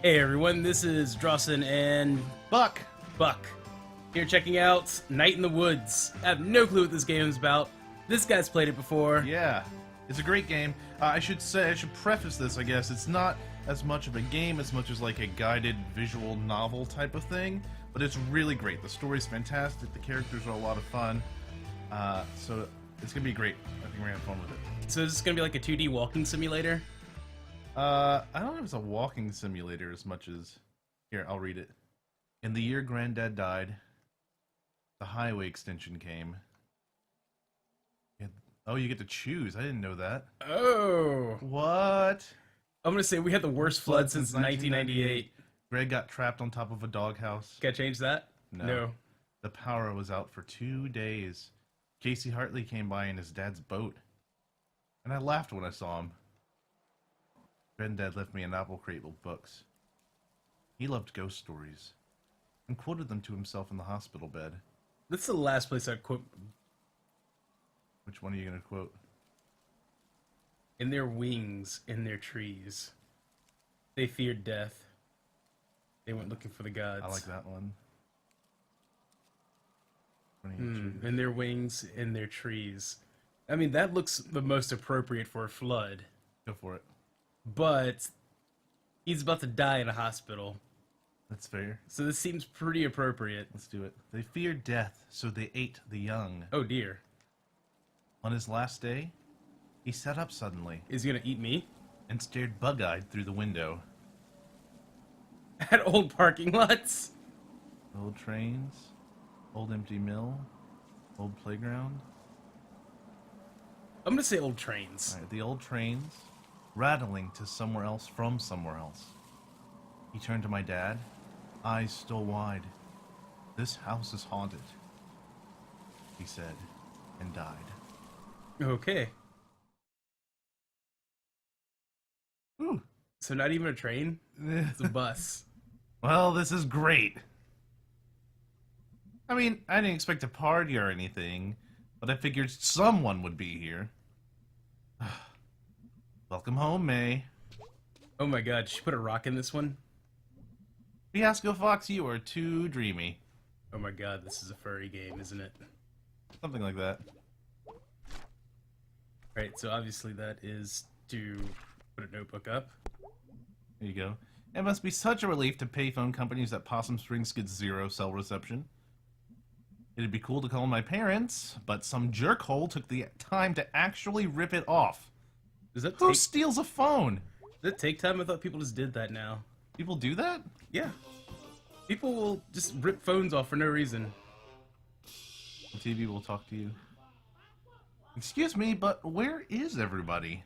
Hey everyone, this is Drossen and Buck! Buck. Here checking out Night in the Woods. I have no clue what this game is about. This guy's played it before. Yeah, it's a great game. I should preface this, I guess. It's not as much of a game as much as like a guided visual novel type of thing, but it's really great. The story's fantastic, the characters are a lot of fun, so it's gonna be great. I think we're gonna have fun with it. So is this gonna be like a 2D walking simulator? I don't know if it's a walking simulator as much as... Here, I'll read it. In the year Granddad died, the highway extension came. Oh, you get to choose. I didn't know that. Oh. What? I'm gonna say we had the worst flood since 1998. Greg got trapped on top of a doghouse. Can I change that? No. The power was out for 2 days. Casey Hartley came by in his dad's boat. And I laughed when I saw him. Granddad left me an apple crate with books. He loved ghost stories and quoted them to himself in the hospital bed. That's the last place I'd quote. Which one are you going to quote? In their wings, in their trees. They feared death. They went looking for the gods. I like that one. In their wings, in their trees. I mean, that looks the most appropriate for a flood. Go for it. But he's about to die in a hospital. That's fair. So this seems pretty appropriate. Let's do it. They feared death, so they ate the young. Oh dear. On his last day, he sat up suddenly. Is he gonna eat me? And stared bug-eyed through the window. At old parking lots? Old trains, old empty mill, old playground. I'm gonna say old trains. All right, the old trains, rattling to somewhere else from somewhere else. He turned to my dad, eyes still wide. This house is haunted, he said, and died. Okay. Ooh. So not even a train? It's a bus. Well, this is great. I mean, I didn't expect a party or anything, but I figured someone would be here. Welcome home, May. Oh my god, did she put a rock in this one? Fiasco Fox, you are too dreamy. Oh my god, this is a furry game, isn't it? Something like that. Right, so obviously that is to put a notebook up. There you go. It must be such a relief to payphone companies that Possum Springs gets zero cell reception. It'd be cool to call my parents, but some jerkhole took the time to actually rip it off. Does that Who steals a phone? Does that take time? I thought people just did that now. People do that? Yeah. People will just rip phones off for no reason. The TV will talk to you. Excuse me, but where is everybody?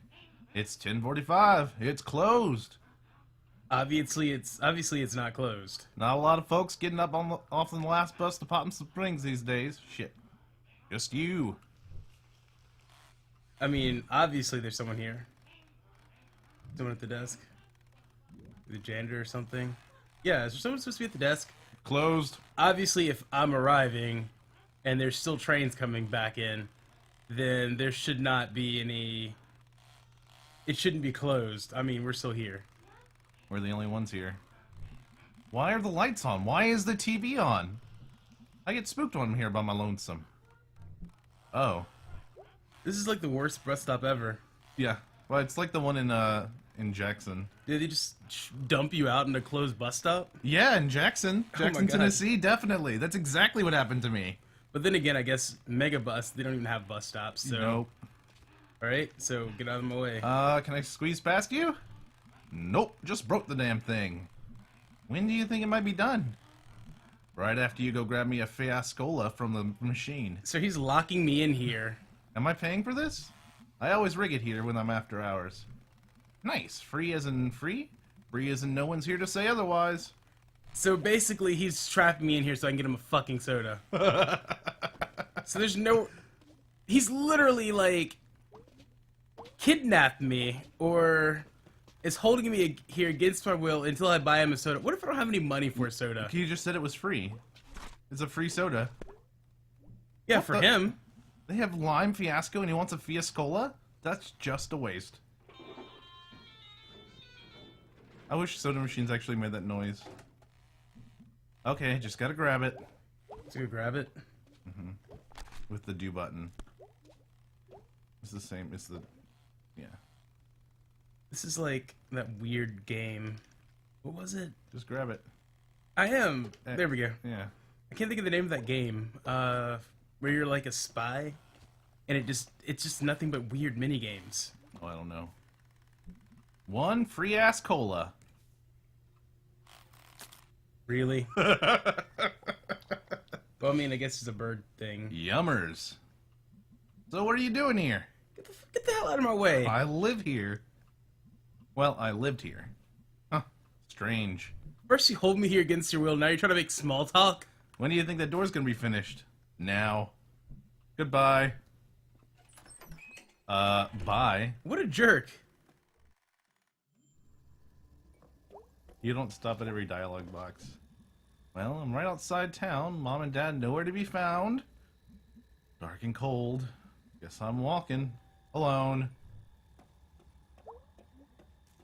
It's 10:45. It's closed. Obviously it's not closed. Not a lot of folks getting up off on the last bus to Possum Springs these days. Shit. Just you. I mean, obviously there's someone here. Someone at the desk. The janitor or something. Yeah, is there someone supposed to be at the desk? Closed. Obviously, if I'm arriving and there's still trains coming back in, then there should not be any... It shouldn't be closed. I mean, we're still here. We're the only ones here. Why are the lights on? Why is the TV on? I get spooked when I'm here by my lonesome. Oh. This is like the worst bus stop ever. Yeah. Well, it's like the one in Jackson. Did they just dump you out in a closed bus stop? Yeah, in Jackson. Jackson, God. Tennessee, definitely. That's exactly what happened to me. But then again, I guess Megabus, they don't even have bus stops, so... Nope. Alright, so get out of my way. Can I squeeze past you? Nope, just broke the damn thing. When do you think it might be done? Right after you go grab me a Fiascola from the machine. So he's locking me in here. Am I paying for this? I always rig it here when I'm after hours. Nice. Free as in free? Free as in no one's here to say otherwise. So basically, he's trapping me in here so I can get him a fucking soda. So there's no... He's literally, like... kidnapped me, or... is holding me here against my will until I buy him a soda. What if I don't have any money for a soda? You just said it was free. It's a free soda. Yeah, for him. They have lime Fiasco and he wants a Fiascola? That's just a waste. I wish soda machines actually made that noise. Okay, just gotta grab it. Let's go grab it. With the do button. It's the same, it's the... yeah. This is like that weird game. What was it? Just grab it. I am. There we go. Yeah. I can't think of the name of that game. Where you're like a spy, and it's just nothing but weird mini games. Oh, I don't know. One free ass cola. Really? Well, I mean, I guess it's a bird thing. Yummers. So what are you doing here? Get the hell out of my way. I live here. Well, I lived here. Huh. Strange. First you hold me here against your will, now you're trying to make small talk? When do you think that door's gonna be finished? Now. Goodbye. Bye. What a jerk. You don't stop at every dialogue box. Well, I'm right outside town. Mom and Dad nowhere to be found. Dark and cold. Guess I'm walking. Alone.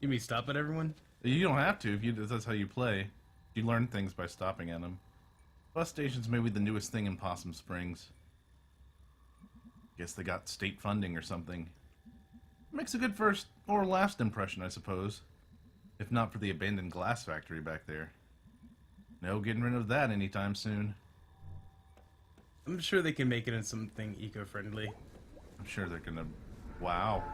You mean stop at everyone? You don't have to if that's how you play. You learn things by stopping at them. Bus stations may be the newest thing in Possum Springs. Guess they got state funding or something. Makes a good first or last impression, I suppose. If not for the abandoned glass factory back there. No getting rid of that anytime soon. I'm sure they can make it in something eco-friendly. I'm sure they're gonna... Wow.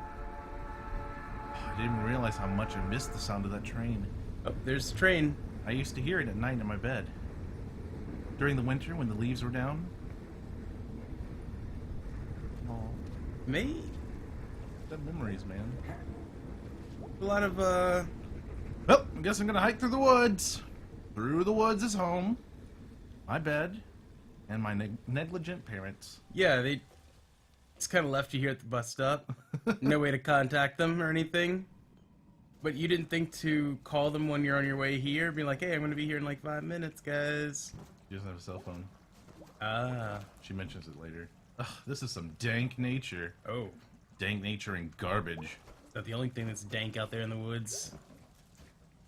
I didn't even realize how much I missed the sound of that train. Oh, there's the train. I used to hear it at night in my bed. During the winter when the leaves were down. Oh, Me? good memories, man. A lot of, Well, I guess I'm gonna hike through the woods. Through the woods is home. My bed. And my negligent parents. Yeah, they just kind of left you here at the bus stop. No way to contact them or anything. But you didn't think to call them when you're on your way here? Be like, hey, I'm going to be here in like 5 minutes, guys. She doesn't have a cell phone. Ah. She mentions it later. Ugh, this is some dank nature. Oh. Dank nature and garbage. Is that the only thing that's dank out there in the woods?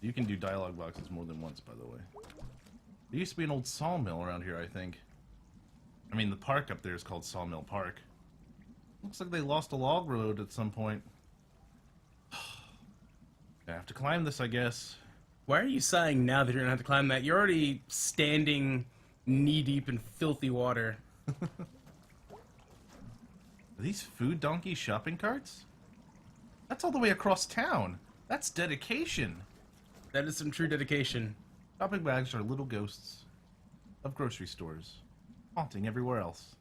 You can do dialogue boxes more than once, by the way. There used to be an old sawmill around here, I think. I mean, the park up there is called Sawmill Park. Looks like they lost a log road at some point. I have to climb this, I guess. Why are you sighing now that you're going to have to climb that? You're already standing knee-deep in filthy water. Are these food donkey shopping carts? That's all the way across town. That's dedication. That is some true dedication. Shopping bags are little ghosts of grocery stores, haunting everywhere else.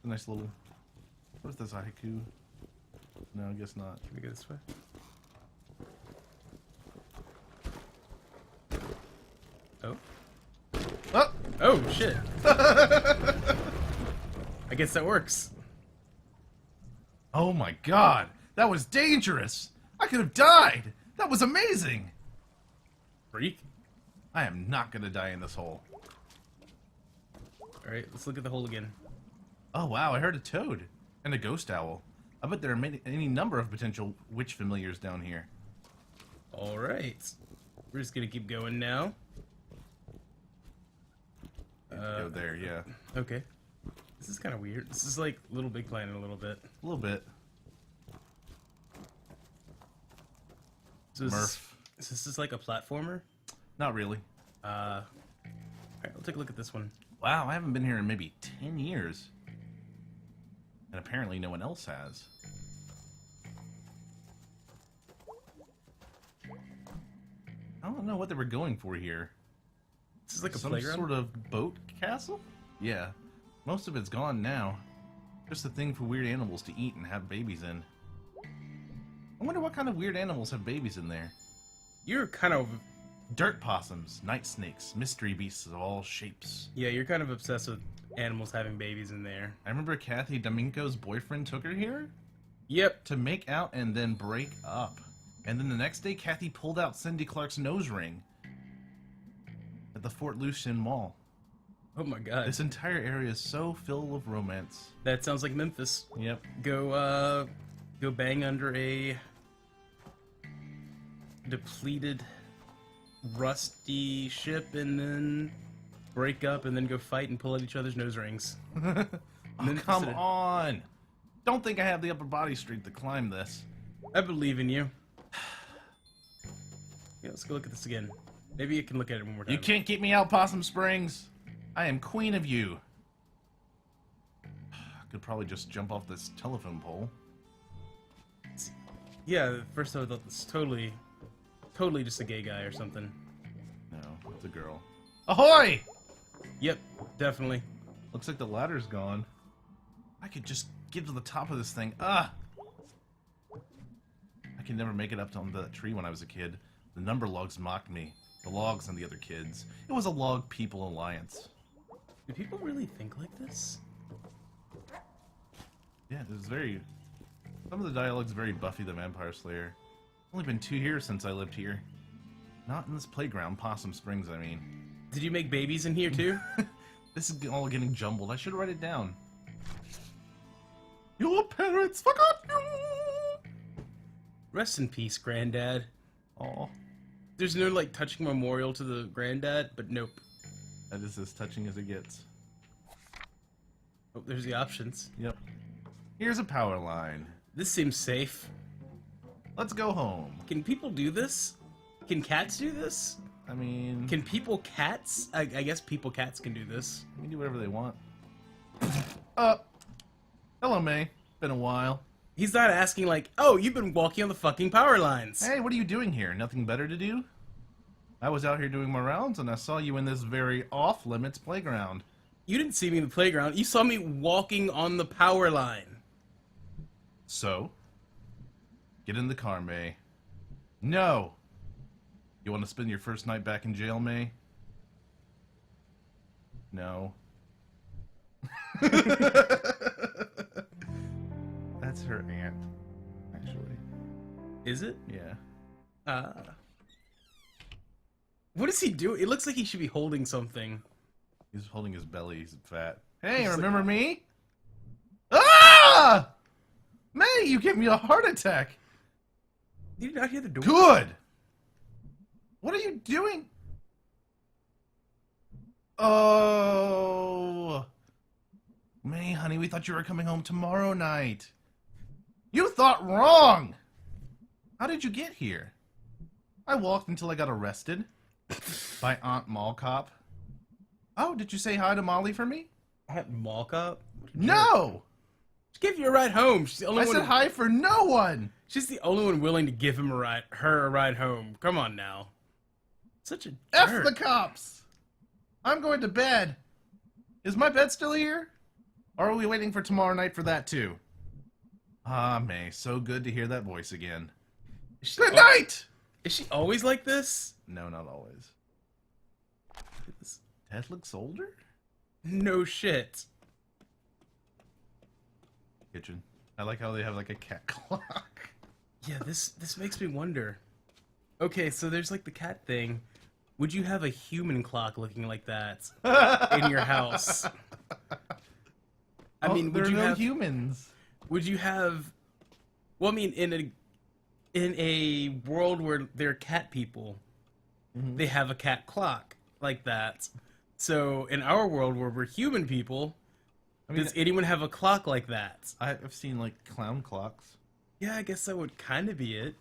A nice little... What is this, a haiku? No, I guess not. Can we go this way? Oh. Oh! Oh, shit. I guess that works. Oh my god! That was dangerous! I could have died! That was amazing! Freak. I am not gonna die in this hole. Alright, let's look at the hole again. Oh wow, I heard a toad. And a ghost owl. I bet there are any number of potential witch familiars down here. Alright. We're just gonna keep going now. Go there, yeah. Okay. This is kind of weird. This is like Little Big Planet a little bit. A little bit. So Murph. Is this like a platformer? Not really. Alright, I'll take a look at this one. Wow, I haven't been here in maybe 10 years. And apparently no one else has. I don't know what they were going for here. This is like a Some playground? sort of boat castle? Yeah. Most of it's gone now. Just a thing for weird animals to eat and have babies in. I wonder what kind of weird animals have babies in there. You're kind of... Dirt possums, night snakes, mystery beasts of all shapes. Yeah, you're kind of obsessed with animals having babies in there. I remember Kathy Domingo's boyfriend took her here Yep. to make out and then break up. And then the next day, Kathy pulled out Cindy Clark's nose ring at the Fort Lucian Mall. Oh my god. This entire area is so filled with romance. That sounds like Memphis. Yep. Go bang under a depleted, rusty ship and then break up and then go fight and pull at each other's nose rings. Oh, come on! Don't think I have the upper body strength to climb this. I believe in you. Yeah, let's go look at this again. Maybe you can look at it one more time. You can't keep me out, Possum Springs. I am queen of you. I could probably just jump off this telephone pole. Yeah, at first I thought this totally just a gay guy or something. No, it's a girl. Ahoy! Yep, definitely. Looks like the ladder's gone. I could just get to the top of this thing. Ah! I could never make it up on that tree when I was a kid. The number logs mocked me. The logs and the other kids. It was a log people alliance. Do people really think like this? Yeah, it was very... Some of the dialogue's very Buffy the Vampire Slayer. Only been 2 years since I lived here. Not in this playground, Possum Springs, I mean. Did you make babies in here too? This is all getting jumbled. I should write it down. Your parents forgot you! Rest in peace, Granddad. Aw. There's no, like, touching memorial to the Granddad, but nope. That is as touching as it gets. Oh, there's the options. Yep. Here's a power line. This seems safe. Let's go home. Can people do this? Can cats do this? I mean... Can people cats? I guess people cats can do this. They can do whatever they want. Hello, May. Been a while. He's not asking like, oh, you've been walking on the fucking power lines. Hey, what are you doing here? Nothing better to do? I was out here doing my rounds and I saw you in this very off-limits playground. You didn't see me in the playground. You saw me walking on the power line. So? Get in the car, May. No! You want to spend your first night back in jail, May? No. That's her aunt, actually. Is it? Yeah. What does he do? It looks like he should be holding something. He's holding his belly, he's fat. Hey, He's remember me? Ah! May, you gave me a heart attack! Did you not hear the door? Good! What are you doing? Oh... May, honey, we thought you were coming home tomorrow night. You thought wrong! How did you get here? I walked until I got arrested. By Aunt Mall Cop. Oh, did you say hi to Molly for me? At Mall Cop? No! She gave you a ride home. She's the only I one. said hi for no one! She's the only one willing to give him her a ride home. Come on now. Such a F jerk. the cops! I'm going to bed. Is my bed still here? Or are we waiting for tomorrow night for that too? Ah, May, so good to hear that voice again. Good night! Is she always like this? No, not always. Ted looks older? No shit. Kitchen. I like how they have like a cat clock. Yeah, this makes me wonder. Okay, so there's like the cat thing. Would you have a human clock looking like that in your house? I mean, there would are you no have humans. Would you have? Well, I mean, in a world where they're cat people, they have a cat clock like that. So in our world where we're human people, does anyone have a clock like that? I've seen like clown clocks. Yeah, I guess that would kind of be it.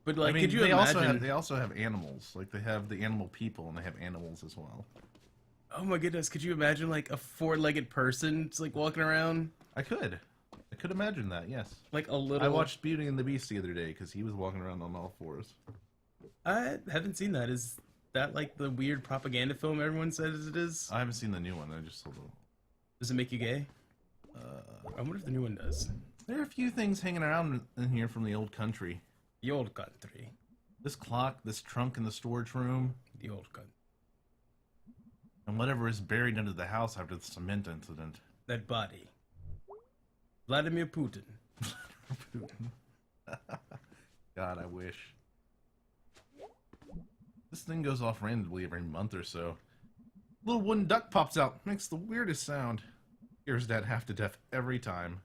But like, I mean, could you they imagine? they also have animals. Like they have the animal people and they have animals as well. Oh my goodness, could you imagine like a four-legged person just like walking around? I could imagine that. Yes. Like a little. I watched Beauty and the Beast the other day because he was walking around on all fours. I haven't seen that. Is that like the weird propaganda film everyone says it is? I haven't seen the new one. I just saw the. Does it make you gay? I wonder if the new one does. There are a few things hanging around in here from the old country. The old country. This clock, this trunk in the storage room, The old country. and whatever is buried under the house after the cement incident. That body. Vladimir Putin. God, I wish. This thing goes off randomly every month or so. Little wooden duck pops out, makes the weirdest sound. Scares Dad half to death every time.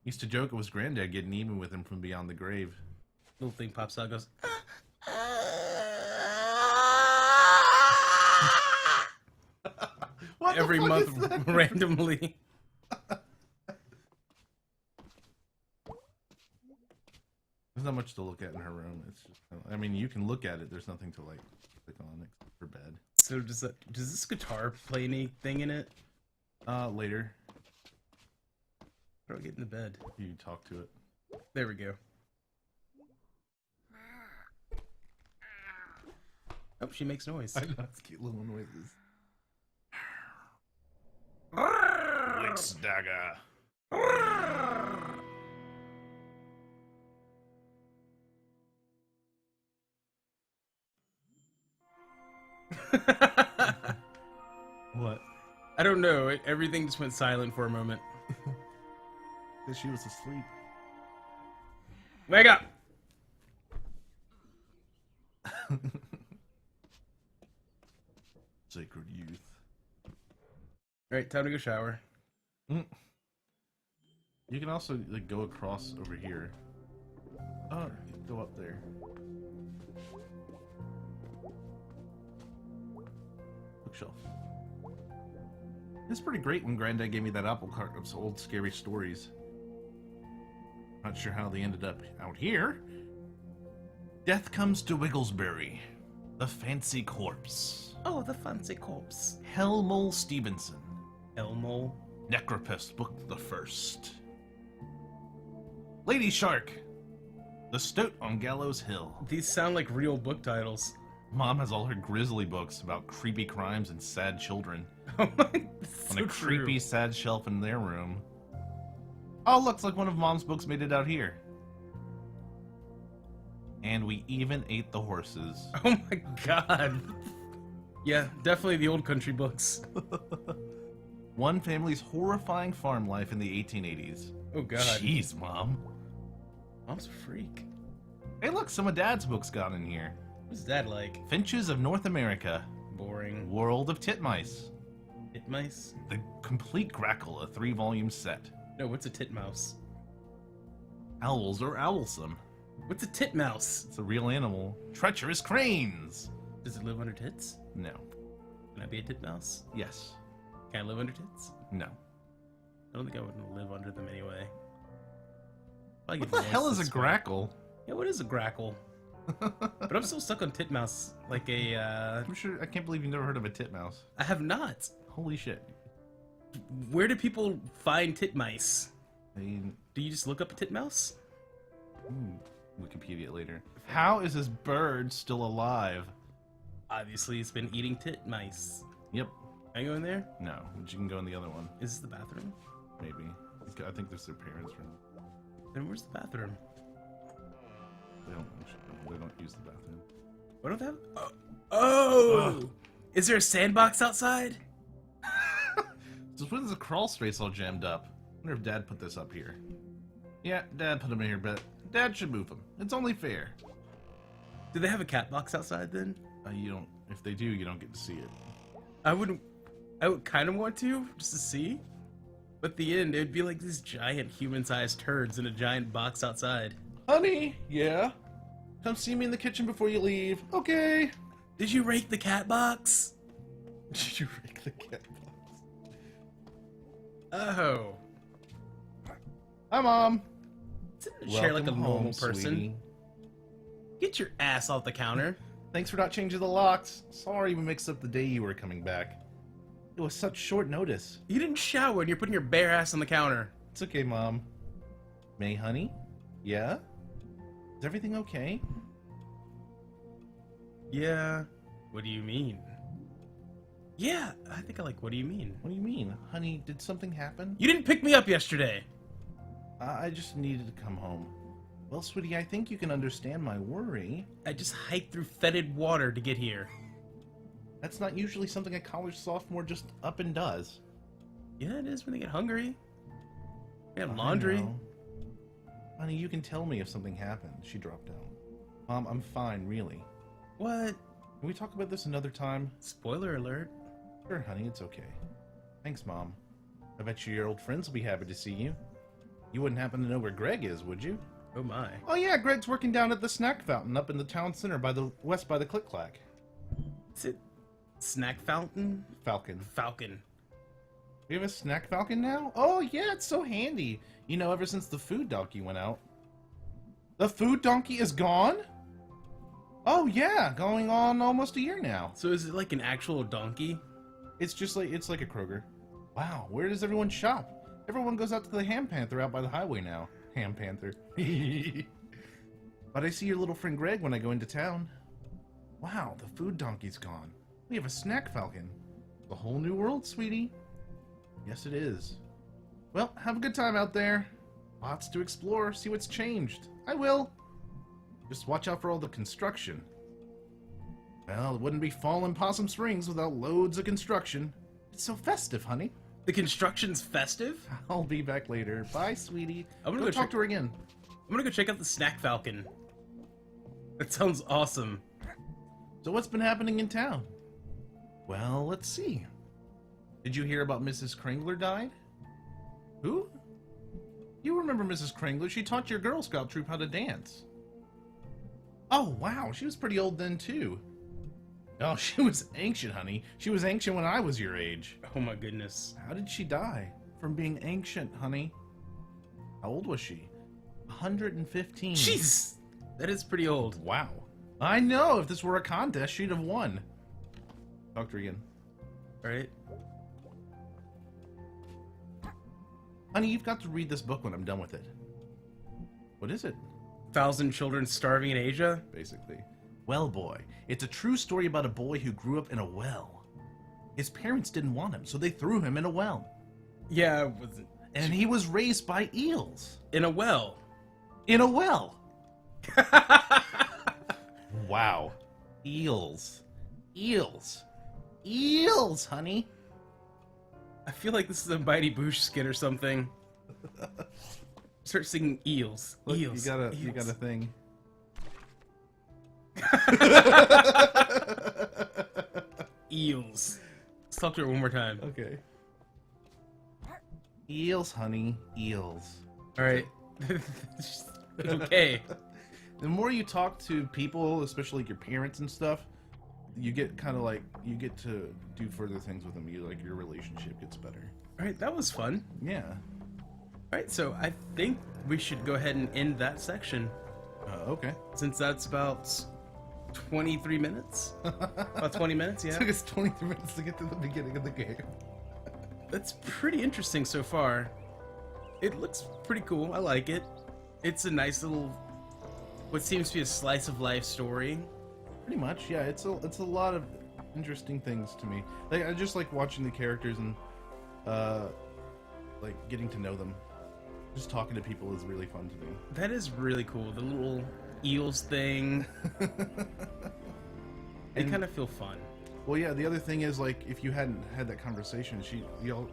Used to joke it was Granddad getting even with him from beyond the grave. Little thing pops out, goes, every fuck month is that? randomly. There's not much to look at in her room. It's just, I mean, you can look at it. There's nothing to like click on except for bed. So does this guitar play anything in it? Later. How do I get in the bed? You talk to it. There we go. Oh, she makes noise. I know, it's cute little noises. Lick's dagger. What? I don't know. Everything just went silent for a moment. Because she was asleep. Wake up! Sacred youth. Alright, time to go shower. You can also like go across over here. Oh, go up there. Bookshelf. It's pretty great when Granddad gave me that apple cart of some old scary stories. Not sure how they ended up out here. Death comes to Wigglesbury. The fancy corpse. Oh, the fancy corpse. Helmole Stevenson. Elmo. Necropest Book the First. Lady Shark. The Stoat on Gallows Hill. These sound like real book titles. Mom has all her grisly books about creepy crimes and sad children. Oh my, On a creepy, sad shelf in their room. Oh, looks like one of Mom's books made it out here. And we even ate the horses. Oh my god. Yeah, definitely the old country books. One family's horrifying farm life in the 1880s. Oh god. Jeez, Mom. Mom's a freak. Hey, look, some of Dad's books got in here. What's Dad like? Finches of North America. Boring. World of Titmice. Titmice? The Complete Grackle, a 3-volume set. No, what's a titmouse? Owls are owlsome. What's a titmouse? It's a real animal. Treacherous cranes. Does it live under tits? No. Can I be a titmouse? Yes. Can I live under tits? No. I don't think I would live under them anyway. What the hell is a grackle? Yeah, what is a grackle? But I'm still stuck on titmouse, like a, I'm sure, I can't believe you've never heard of a titmouse. I have not. Holy shit. Where do people find titmice? I mean, Do you just look up a titmouse? Wikipedia later. How is this bird still alive? Obviously, it's been eating titmice. Yep. Can I go in there? No, but you can go in the other one. Is this the bathroom? Maybe. I think this is their parents' room. Then where's the bathroom? They don't use the bathroom. What do they have? Oh! Is there a sandbox outside? Just when the crawl space all jammed up. I wonder if Dad put this up here. Yeah, Dad put him in here, but Dad should move him. It's only fair. Do they have a cat box outside then? You don't. If they do, you don't get to see it. I would kind of want to, just to see. But at the end, it'd be like these giant human-sized turds in a giant box outside. Honey, yeah? Come see me in the kitchen before you leave. Okay. Did you rake the cat box? Did you rake the cat box? Oh. Hi, Mom. Sit in a chair like a normal person. Sweetie. Get your ass off the counter. Thanks for not changing the locks. Sorry we mixed up the day you were coming back. It was such short notice. You didn't shower and you're putting your bare ass on the counter. It's okay, Mom. May, honey? Yeah? Is everything okay? Yeah. What do you mean? Yeah, I think I like what do you mean? What do you mean? Honey, did something happen? You didn't pick me up yesterday. I just needed to come home. Well, sweetie, I think you can understand my worry. I just hiked through fetid water to get here. That's not usually something a college sophomore just up and does. Yeah, it is when they get hungry. They have I laundry. know. Honey, you can tell me if something happened. She dropped out. Mom, I'm fine, really. What? Can we talk about this another time? Spoiler alert. Sure, honey, it's okay. Thanks, Mom. I bet you your old friends will be happy to see you. You wouldn't happen to know where Greg is, would you? Oh my. Oh yeah, Greg's working down at the snack fountain up in the town center by the west by the Click Clack. Is it Snack Fountain? Falcon. Falcon. We have a snack falcon now? Oh, yeah, it's so handy. You know, ever since the food donkey went out. The food donkey is gone? Oh, yeah, going on almost a year now. So is it like an actual donkey? It's just like, it's like a Kroger. Wow, where does everyone shop? Everyone goes out to the Ham Panther out by the highway now. Ham Panther. But I see your little friend Greg when I go into town. Wow, the food donkey's gone. We have a snack falcon. A whole new world, sweetie. Yes, it is. Well, have a good time out there. Lots to explore, see what's changed. I will. Just watch out for all the construction. Well, it wouldn't be fall in Possum Springs without loads of construction. It's so festive, honey. The construction's festive? I'll be back later. Bye, sweetie. I'm gonna go go talk to her again. I'm gonna go check out the Snack Falcon. That sounds awesome. So what's been happening in town? Well, let's see. Did you hear about Mrs. Kringler died? Who? You remember Mrs. Kringler? She taught your Girl Scout troop how to dance. Oh, wow. She was pretty old then, too. Oh, she was ancient, honey. She was ancient when I was your age. Oh my goodness. How did she die? From being ancient, honey. How old was she? 115. Jeez! That is pretty old. Wow. I know. If this were a contest, she'd have won. Talk to her again. Alright. Honey, you've got to read this book when I'm done with it. What is it? 1,000 children starving in Asia? Basically. Well, boy, it's a true story about a boy who grew up in a well. His parents didn't want him, so they threw him in a well. Yeah, was it? And he was raised by eels. In a well. In a well. Wow. Eels. Eels. Eels, honey. I feel like this is a Mighty Boosh skit or something. Start singing eels. Look, Eels. You got a thing. Eels. Let's talk to her one more time. Okay. Eels, honey. Eels. Alright. Okay. The more you talk to people, especially like your parents and stuff, you get kind of like, you get to do further things with them. You like, your relationship gets better. Alright, that was fun. Yeah. Alright, so I think we should go ahead and end that section. Okay. Since that's about 23 minutes? About 20 minutes, It yeah. took us 23 minutes to get to the beginning of the game. That's pretty interesting so far. It looks pretty cool. I like it. It's a nice little, what seems to be a slice of life story. Pretty much, yeah. It's a lot of interesting things to me. Like, I just like watching the characters and like getting to know them. Just talking to people is really fun to me. That is really cool. The little eels thing. They kind of feel fun. Well, yeah. The other thing is, like, if you hadn't had that conversation, y'all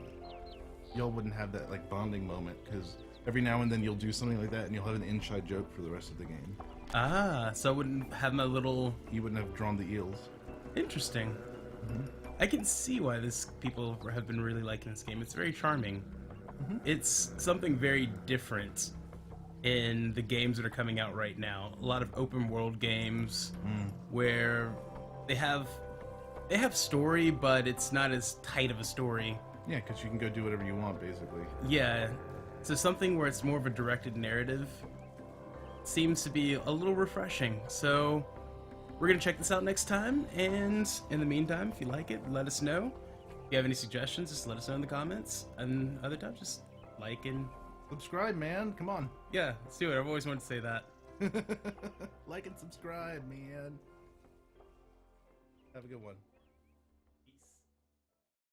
wouldn't have that like bonding moment, because every now and then you'll do something like that and you'll have an inside joke for the rest of the game. Ah, so I wouldn't have my little... You wouldn't have drawn the eels. Interesting. Mm-hmm. I can see why people have been really liking this game. It's very charming. Mm-hmm. It's something very different in the games that are coming out right now. A lot of open world games where they have story, but it's not as tight of a story. Yeah, because you can go do whatever you want, basically. Yeah, so something where it's more of a directed narrative seems to be a little refreshing. So we're gonna check this out next time, and in the meantime, if you like it, let us know. If you have any suggestions, just let us know in the comments, and other times, just like and Subscribe, man. Come on. yeah, let's do it. I've always wanted to say that. Like and subscribe, man. Have a good one.